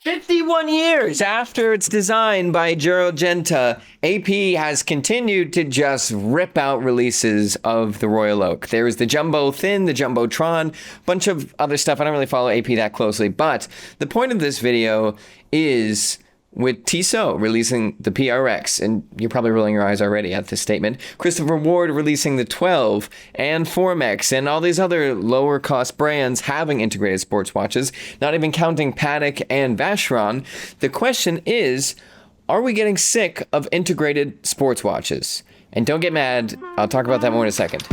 51 years after its design by Gerald Genta, AP has continued to just rip out releases of the Royal Oak. There is the Jumbo Thin, the Jumbotron, bunch of other stuff. I don't really follow AP that closely, but the point of this video is with Tissot releasing the PRX, and you're probably rolling your eyes already at this statement, Christopher Ward releasing the 12, and Formex, and all these other lower cost brands having integrated sports watches, not even counting Patek and Vacheron. The question is, are we getting sick of integrated sports watches? And don't get mad, I'll talk about that more in a second.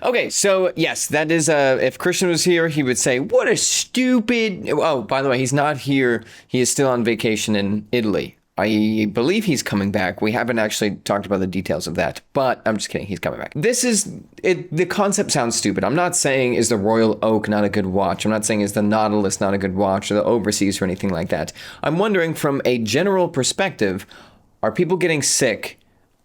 Okay, so yes, that is, if Christian was here, he would say, what a stupid... Oh, by the way, he's not here. He is still on vacation in Italy. I believe he's coming back. We haven't actually talked about the details of that, but I'm just kidding. He's coming back. This is... the concept sounds stupid. I'm not saying is the Royal Oak not a good watch. I'm not saying is the Nautilus not a good watch or the Overseas or anything like that. I'm wondering from a general perspective, are people getting sick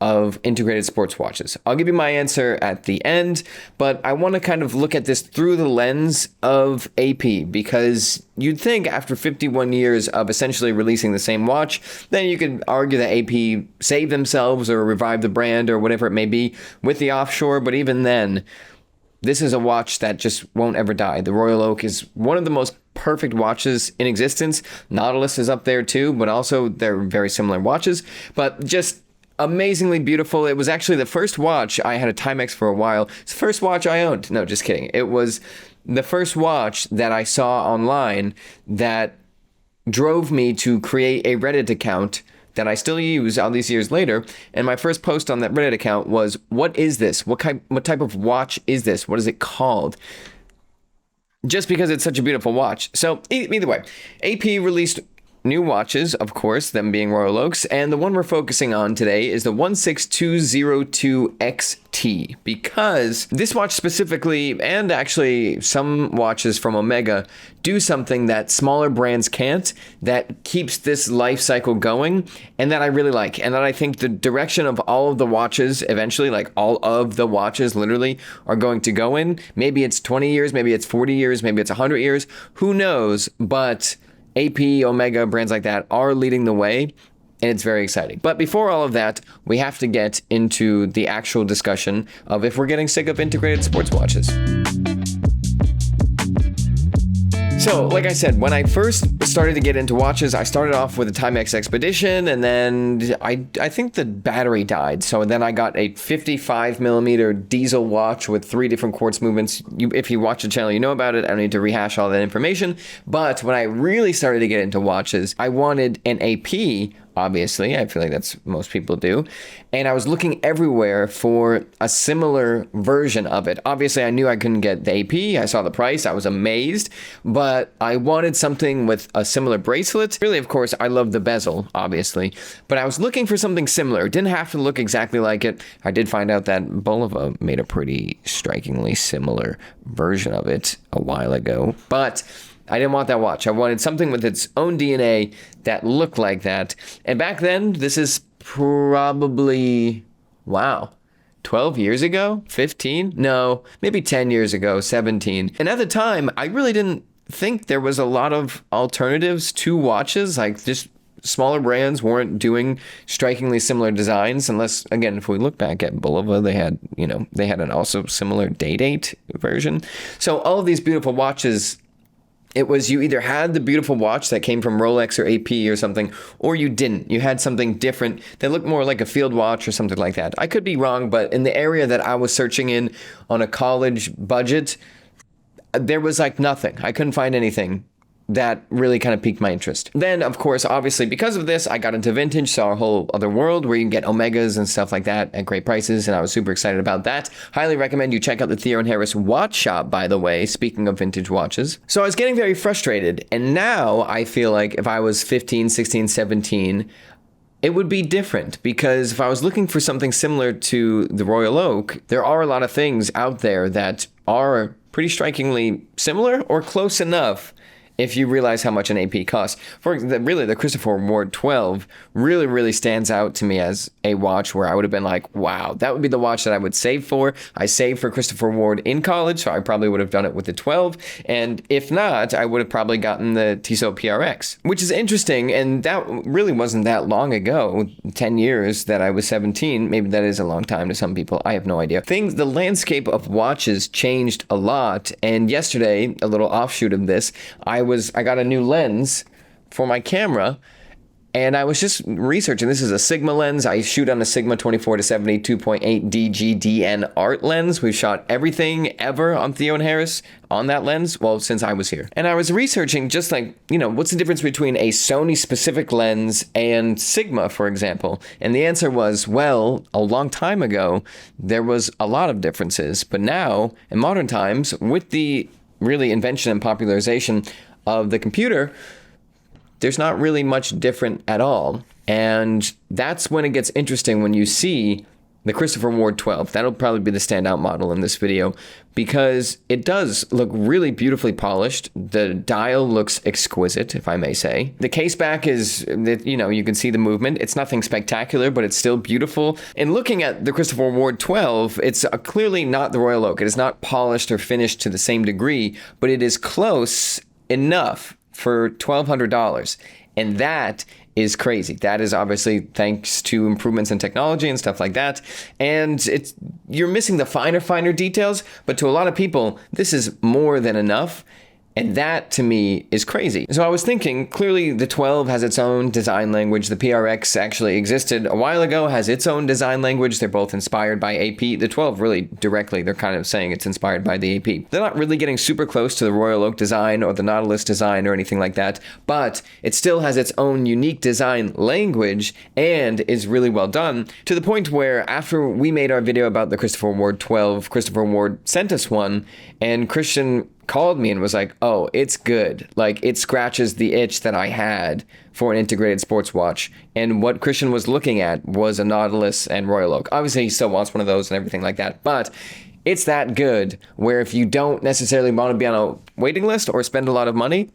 of integrated sports watches? I'll give you my answer at the end, but I want to kind of look at this through the lens of AP, because you'd think after 51 years of essentially releasing the same watch, then you could argue that AP saved themselves or revived the brand or whatever it may be with the offshore, but even then, this is a watch that just won't ever die. The Royal Oak is one of the most perfect watches in existence. Nautilus is up there too, but also they're very similar watches, but just amazingly beautiful. It was actually the first watch. I had a Timex for a while. It's the first watch I owned. No, just kidding. It was the first watch that I saw online that drove me to create a Reddit account that I still use all these years later. And my first post on that Reddit account was, what is this? What type of watch is this? What is it called? Just because it's such a beautiful watch. So either way, AP released new watches, of course, them being Royal Oaks, and the one we're focusing on today is the 16202XT, because this watch specifically, and actually some watches from Omega, do something that smaller brands can't, that keeps this life cycle going, and that I really like, and that I think the direction of all of the watches eventually, like all of the watches literally, are going to go in. Maybe it's 20 years, maybe it's 40 years, maybe it's 100 years, who knows, but AP, Omega, brands like that are leading the way, and it's very exciting. But before all of that, we have to get into the actual discussion of if we're getting sick of integrated sports watches. So, like I said, when I first started to get into watches, I started off with a Timex Expedition, and then I think the battery died. So then I got a 55 millimeter diesel watch with 3 different quartz movements. If you watch the channel, you know about it. I don't need to rehash all that information. But when I really started to get into watches, I wanted an AP. Obviously, I feel like that's most people do. And I was looking everywhere for a similar version of it. Obviously, I knew I couldn't get the AP. I saw the price. I was amazed. But I wanted something with a similar bracelet. Really, of course, I love the bezel, obviously. But I was looking for something similar. It didn't have to look exactly like it. I did find out that Bulova made a pretty strikingly similar version of it a while ago. But I didn't want that watch. I wanted something with its own DNA that looked like that. And back then, this is probably, 12 years ago? 15? No, maybe 10 years ago, 17. And at the time, I really didn't think there was a lot of alternatives to watches. Like, just smaller brands weren't doing strikingly similar designs, unless, again, if we look back at Bulova, they had an also similar Day-Date version. So all of these beautiful watches, it was you either had the beautiful watch that came from Rolex or AP or something, or you didn't. You had something different that looked more like a field watch or something like that. I could be wrong, but in the area that I was searching in on a college budget, there was like nothing. I couldn't find anything that really kind of piqued my interest. Then, of course, obviously, because of this, I got into vintage, saw a whole other world where you can get Omegas and stuff like that at great prices, and I was super excited about that. Highly recommend you check out the Theo and Harris watch shop, by the way, speaking of vintage watches. So I was getting very frustrated, and now I feel like if I was 15, 16, 17, it would be different, because if I was looking for something similar to the Royal Oak, there are a lot of things out there that are pretty strikingly similar or close enough if you realize how much an AP costs. Really, the Christopher Ward 12 really standds out to me as a watch where I would have been like, wow, that would be the watch that I would save for. I saved for Christopher Ward in college, so I probably would have done it with the 12. And if not, I would have probably gotten the Tissot PRX, which is interesting. And that really wasn't that long ago, 10 years that I was 17. Maybe that is a long time to some people. I have no idea. The landscape of watches changed a lot. And yesterday, a little offshoot of this, I got a new lens for my camera, and I was just researching. This is a Sigma lens. I shoot on a Sigma 24-70 2.8 DGDN art lens. We've shot everything ever on Theo and Harris on that lens, well, since I was here. And I was researching just like, what's the difference between a Sony specific lens and Sigma, for example? And the answer was, well, a long time ago, there was a lot of differences. But now, in modern times, with the really invention and popularization of the computer, there's not really much different at all. And that's when it gets interesting, when you see the Christopher Ward 12. That'll probably be the standout model in this video, because it does look really beautifully polished. The dial looks exquisite, if I may say. The case back is, you can see the movement. It's nothing spectacular, but it's still beautiful. And looking at the Christopher Ward 12, it's clearly not the Royal Oak. It is not polished or finished to the same degree, but it is close enough for $1,200. And that is crazy. That is obviously thanks to improvements in technology and stuff like that. And you're missing the finer details, but to a lot of people, this is more than enough. And that, to me, is crazy. So I was thinking, clearly the 12 has its own design language. The PRX actually existed a while ago, has its own design language. They're both inspired by AP. The 12 really directly, they're kind of saying it's inspired by the AP. They're not really getting super close to the Royal Oak design or the Nautilus design or anything like that, but it still has its own unique design language and is really well done, to the point where after we made our video about the Christopher Ward 12, Christopher Ward sent us one, and Christian called me and was like, oh, it's good. Like, it scratches the itch that I had for an integrated sports watch. And what Christian was looking at was a Nautilus and Royal Oak. Obviously, he still wants one of those and everything like that, but it's that good where if you don't necessarily want to be on a waiting list or spend a lot of money,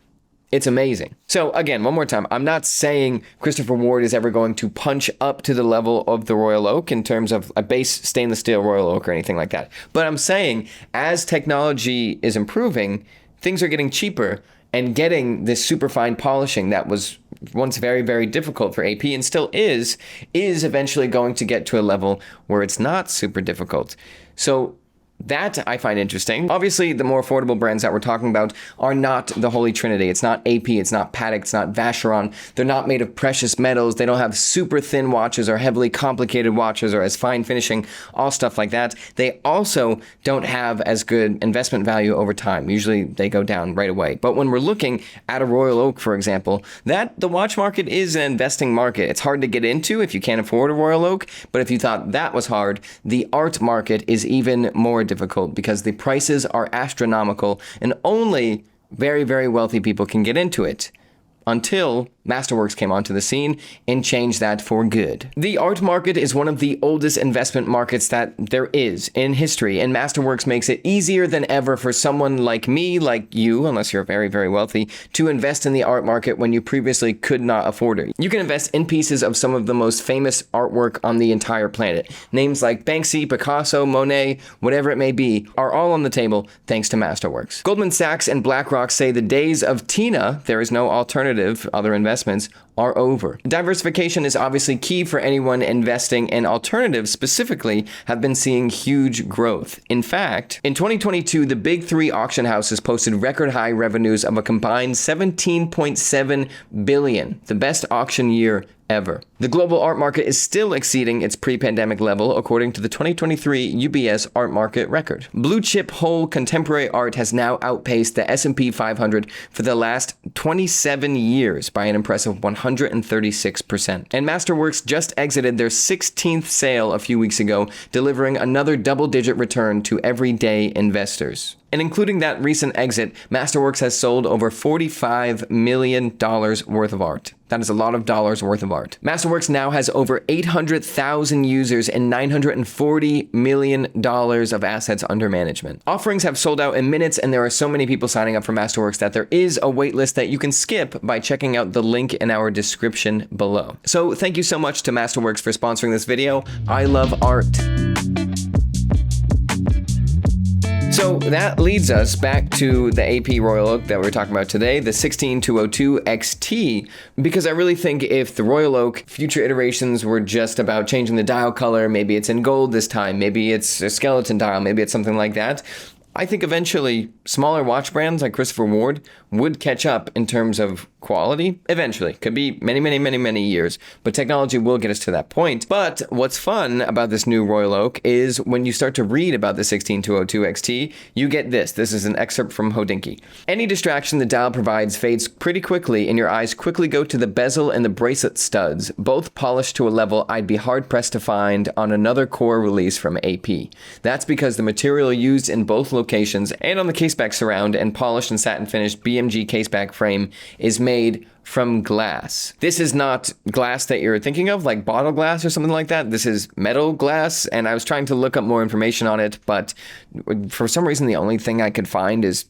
it's amazing. So again, one more time, I'm not saying Christopher Ward is ever going to punch up to the level of the Royal Oak in terms of a base stainless steel Royal Oak or anything like that. But I'm saying as technology is improving, things are getting cheaper, and getting this super fine polishing that was once very difficult for AP and still is eventually going to get to a level where it's not super difficult. So that I find interesting. Obviously, the more affordable brands that we're talking about are not the Holy Trinity. It's not AP, it's not Patek, it's not Vacheron. They're not made of precious metals. They don't have super thin watches or heavily complicated watches or as fine finishing, all stuff like that. They also don't have as good investment value over time. Usually they go down right away. But when we're looking at a Royal Oak, for example, the watch market is an investing market. It's hard to get into if you can't afford a Royal Oak, but if you thought that was hard, the art market is even more difficult because the prices are astronomical and only very wealthy people can get into it, until Masterworks came onto the scene and changed that for good. The art market is one of the oldest investment markets that there is in history, and Masterworks makes it easier than ever for someone like me, like you, unless you're very wealthy, to invest in the art market when you previously could not afford it. You can invest in pieces of some of the most famous artwork on the entire planet. Names like Banksy, Picasso, Monet, whatever it may be, are all on the table thanks to Masterworks. Goldman Sachs and BlackRock say the days of Tina, there is no alternative, other investments, are over. Diversification is obviously key for anyone investing, and alternatives specifically have been seeing huge growth. In fact, in 2022, the big three auction houses posted record high revenues of a combined $17.7 billion, the best auction year ever. The global art market is still exceeding its pre-pandemic level, according to the 2023 UBS art market record. Blue chip whole contemporary art has now outpaced the S&P 500 for the last 27 years by an impressive 136%. And Masterworks just exited their 16th sale a few weeks ago, delivering another double-digit return to everyday investors. And including that recent exit, Masterworks has sold over $45 million worth of art. That is a lot of dollars worth of art. Masterworks Masterworks now has over 800,000 users and $940 million of assets under management. Offerings have sold out in minutes, and there are so many people signing up for Masterworks that there is a waitlist that you can skip by checking out the link in our description below. So thank you so much to Masterworks for sponsoring this video. I love art. So that leads us back to the AP Royal Oak that we're talking about today, the 16202 XT, because I really think if the Royal Oak future iterations were just about changing the dial color, maybe it's in gold this time, maybe it's a skeleton dial, maybe it's something like that, I think eventually smaller watch brands like Christopher Ward would catch up in terms of quality. Eventually. Could be many years, but technology will get us to that point. But what's fun about this new Royal Oak is when you start to read about the 16202 XT, you get this. This is an excerpt from Hodinkee. Any distraction the dial provides fades pretty quickly, and your eyes quickly go to the bezel and the bracelet studs, both polished to a level I'd be hard-pressed to find on another core release from AP. That's because the material used in both locations and on the caseback surround and polished and satin finished BMG caseback frame is made from glass. This is not glass that you're thinking of, like bottle glass or something like that. This is metal glass, and I was trying to look up more information on it, but for some reason the only thing I could find is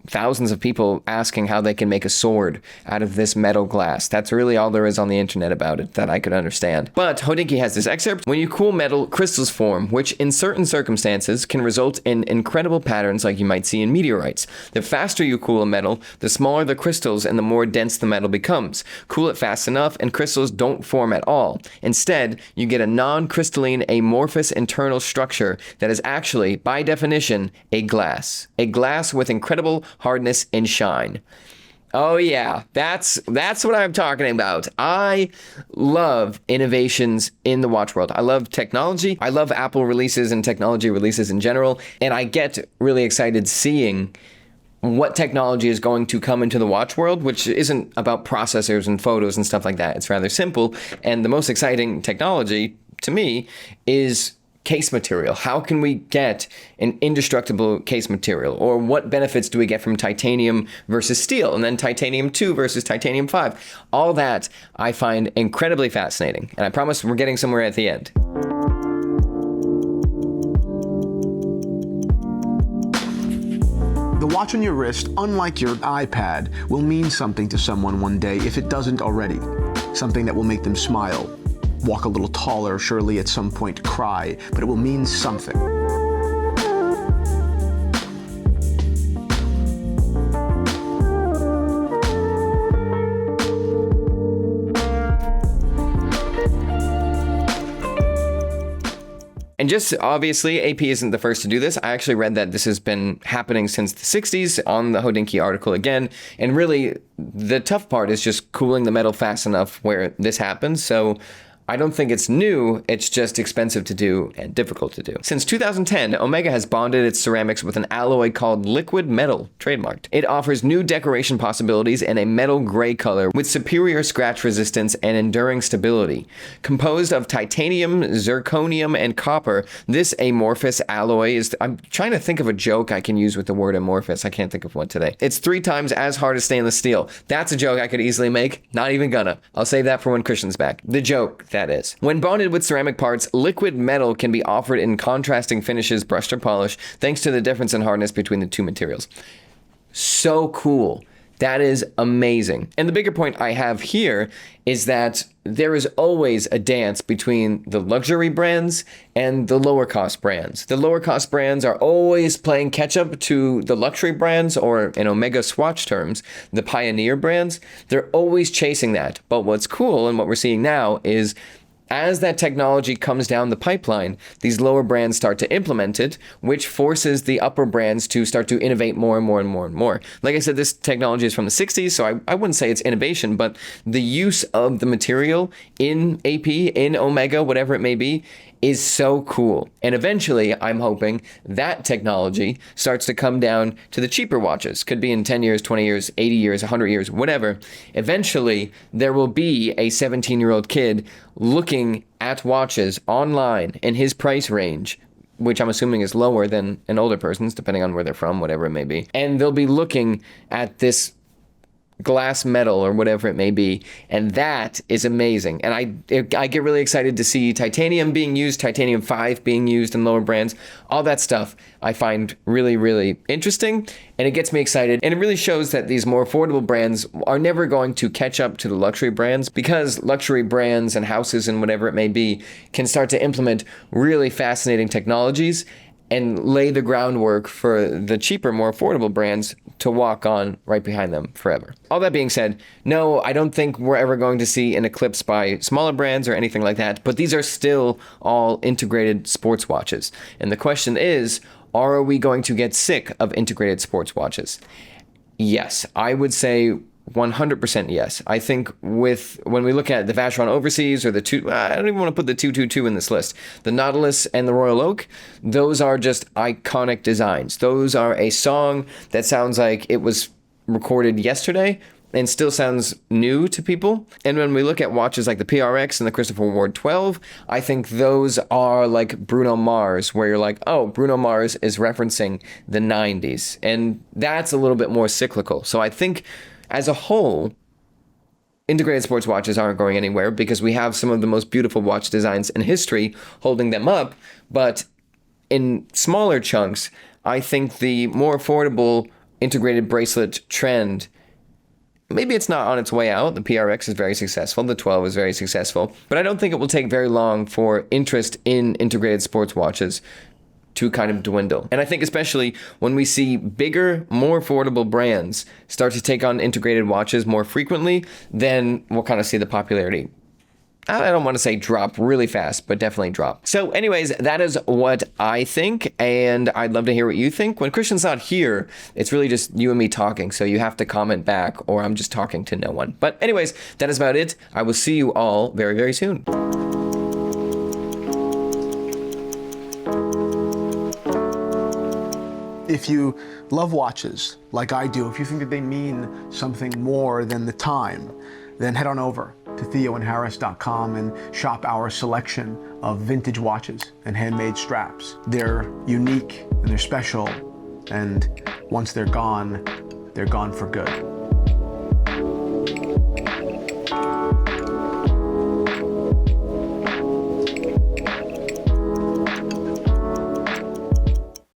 thousands of people asking how they can make a sword out of this metal glass. That's really all there is on the internet about it that I could understand. But Hodinkee has this excerpt. When you cool metal, crystals form, which in certain circumstances can result in incredible patterns like you might see in meteorites. The faster you cool a metal, the smaller the crystals and the more dense the metal becomes. Cool it fast enough and crystals don't form at all. Instead, you get a non-crystalline amorphous internal structure that is actually, by definition, a glass. A glass with incredible hardness and shine. Oh yeah, that's what I'm talking about. I love innovations in the watch world. I love technology. I love Apple releases and technology releases in general, and I get really excited seeing what technology is going to come into the watch world, which isn't about processors and photos and stuff like that. It's rather simple, and the most exciting technology to me is case material. How can we get an indestructible case material? Or what benefits do we get from titanium versus steel? And then titanium 2 versus titanium 5. All that I find incredibly fascinating. And I promise we're getting somewhere at the end. The watch on your wrist, unlike your iPad, will mean something to someone one day if it doesn't already. Something that will make them smile. Walk a little taller, surely at some point cry, but it will mean something. And just obviously, AP isn't the first to do this. I actually read that this has been happening since the 60s on the Hodinkee article again. And really, the tough part is just cooling the metal fast enough where this happens. So I don't think it's new, it's just expensive to do and difficult to do. Since 2010, Omega has bonded its ceramics with an alloy called liquid metal, trademarked. It offers new decoration possibilities in a metal gray color with superior scratch resistance and enduring stability. Composed of titanium, zirconium, and copper, this amorphous alloy is, I'm trying to think of a joke I can use with the word amorphous. I can't think of one today. It's 3 times as hard as stainless steel. That's a joke I could easily make. Not even gonna. I'll save that for when Christian's back. The joke, that is. When bonded with ceramic parts, liquid metal can be offered in contrasting finishes, brushed or polished, thanks to the difference in hardness between the two materials. So cool. That is amazing. And the bigger point I have here is that there is always a dance between the luxury brands and the lower cost brands. The lower cost brands are always playing catch up to the luxury brands, or in Omega Swatch terms, the pioneer brands. They're always chasing that. But what's cool and what we're seeing now is as that technology comes down the pipeline, these lower brands start to implement it, which forces the upper brands to start to innovate more and more and more and more. Like I said, this technology is from the 60s, so I wouldn't say it's innovation, but the use of the material in AP, in Omega, whatever it may be, is so cool. And eventually, I'm hoping that technology starts to come down to the cheaper watches. Could be in 10 years, 20 years, 80 years, 100 years, whatever. Eventually, there will be a 17-year-old kid looking at watches online in his price range, which I'm assuming is lower than an older person's, depending on where they're from, whatever it may be. And they'll be looking at this glass metal or whatever it may be, and that is amazing. And I get really excited to see titanium being used, titanium 5 being used in lower brands. All that stuff I find really, really interesting, and it gets me excited. And it really shows that these more affordable brands are never going to catch up to the luxury brands, because luxury brands and houses and whatever it may be can start to implement really fascinating technologies and lay the groundwork for the cheaper, more affordable brands to walk on right behind them forever. All that being said, no, I don't think we're ever going to see an eclipse by smaller brands or anything like that, but these are still all integrated sports watches. And the question is, are we going to get sick of integrated sports watches? Yes, I would say 100% yes. I think when we look at the Vacheron Overseas or I don't even want to put the 222 in this list. The Nautilus and the Royal Oak, those are just iconic designs. Those are a song that sounds like it was recorded yesterday and still sounds new to people. And when we look at watches like the PRX and the Christopher Ward 12, I think those are like Bruno Mars, where you're like, oh, Bruno Mars is referencing the 90s. And that's a little bit more cyclical. So I think as a whole, integrated sports watches aren't going anywhere, because we have some of the most beautiful watch designs in history holding them up. But in smaller chunks, I think the more affordable integrated bracelet trend, maybe it's not on its way out. The PRX is very successful. The 12 is very successful. But I don't think it will take very long for interest in integrated sports watches to kind of dwindle. And I think especially when we see bigger, more affordable brands start to take on integrated watches more frequently, then we'll kind of see the popularity, I don't want to say drop really fast, but definitely drop. So anyways, that is what I think, and I'd love to hear what you think. When Christian's not here, it's really just you and me talking, so you have to comment back, or I'm just talking to no one. But anyways, that is about it. I will see you all very, very soon. If you love watches, like I do, if you think that they mean something more than the time, then head on over to theoandharris.com and shop our selection of vintage watches and handmade straps. They're unique and they're special, and once they're gone for good.